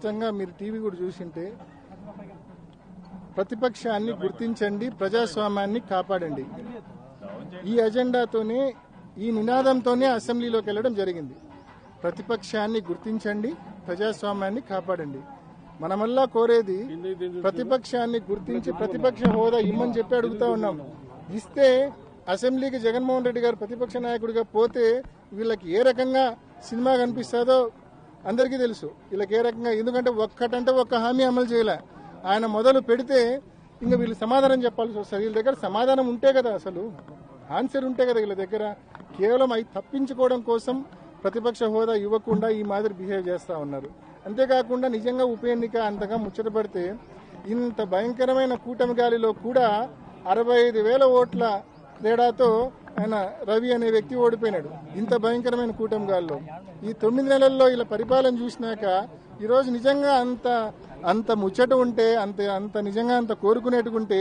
స్పష్టంగా మీరు టీవీ కూడా చూసింటే ప్రతిపక్షాన్ని గుర్తించండి, ప్రజాస్వామ్యాన్ని కాపాడండి, ఈ అజెండాతోనే ఈ నినాదంతోనే అసెంబ్లీలోకి వెళ్లడం జరిగింది. ప్రతిపక్షాన్ని గుర్తించండి, ప్రజాస్వామ్యాన్ని కాపాడండి. మనమల్లా కోరేది ప్రతిపక్షాన్ని గుర్తించి ప్రతిపక్ష హోదా ఇమ్మని చెప్పి అడుగుతా ఉన్నాం. ఇస్తే అసెంబ్లీకి జగన్మోహన్ రెడ్డి గారు ప్రతిపక్ష నాయకుడిగా పోతే వీళ్ళకి ఏ రకంగా సినిమా కనిపిస్తుందో అందరికీ తెలుసు. వీళ్ళకి ఏ రకంగా, ఎందుకంటే ఒక్క హామీ అమలు చేయలే. ఆయన మొదలు పెడితే ఇంకా వీళ్ళు సమాధానం చెప్పాల్సి వస్తుంది. వీళ్ళ దగ్గర సమాధానం ఉంటే కదా, అసలు ఆన్సర్ ఉంటే కదా వీళ్ళ దగ్గర. కేవలం అవి తప్పించుకోవడం కోసం ప్రతిపక్ష హోదా ఇవ్వకుండా ఈ మాదిరి బిహేవ్ చేస్తా ఉన్నారు. అంతేకాకుండా నిజంగా ఉప ఎన్నిక అంతగా ముచ్చటపడితే ఇంత భయంకరమైన కూటమి గాలిలో కూడా 65,000 ఓట్ల తేడాతో ఆయన రవి అనే వ్యక్తి ఓడిపోయినాడు. ఇంత భయంకరమైన కూటమి గాలిలో ఈ 9 నెలల్లో ఇలా పరిపాలన చూసినాక ఈరోజు నిజంగా అంత ముచ్చట ఉంటే, అంత నిజంగా అంత కోరుకునేట్టుకుంటే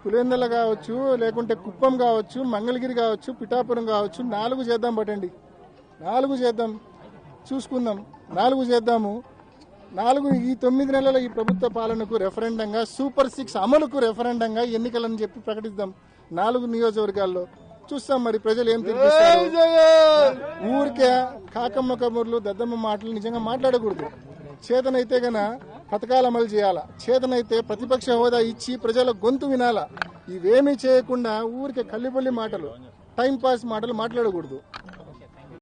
పులివెందుల కావచ్చు, లేకుంటే కుప్పం కావచ్చు, మంగళగిరి కావచ్చు, పిఠాపురం కావచ్చు, 4 చేద్దాం. పట్టండి, 4 చేద్దాం, చూసుకుందాం, 4 చేద్దాము. 4 ఈ 9 నెలల ఈ ప్రభుత్వ పాలనకు రెఫరెండంగా, సూపర్ 6 అమలుకు రెఫరెండంగా ఎన్నికలని చెప్పి ప్రకటిద్దాం 4 నియోజకవర్గాల్లో. చూస్తాం మరి ప్రజలు ఏం తీర్పిస్తారు. ఊరికే కాకమ్మ కబుర్లు, దద్దమ్మ మాటలు నిజంగా మాట్లాడకూడదు. చేతనైతే గన పథకాలు అమలు చేయాలా, చేతనైతే ప్రతిపక్ష హోదా ఇచ్చి ప్రజల గొంతు వినాలా. ఇవేమీ చేయకుండా ఊరికే కల్లిపల్లి మాటలు, టైంపాస్ మాటలు మాట్లాడకూడదు.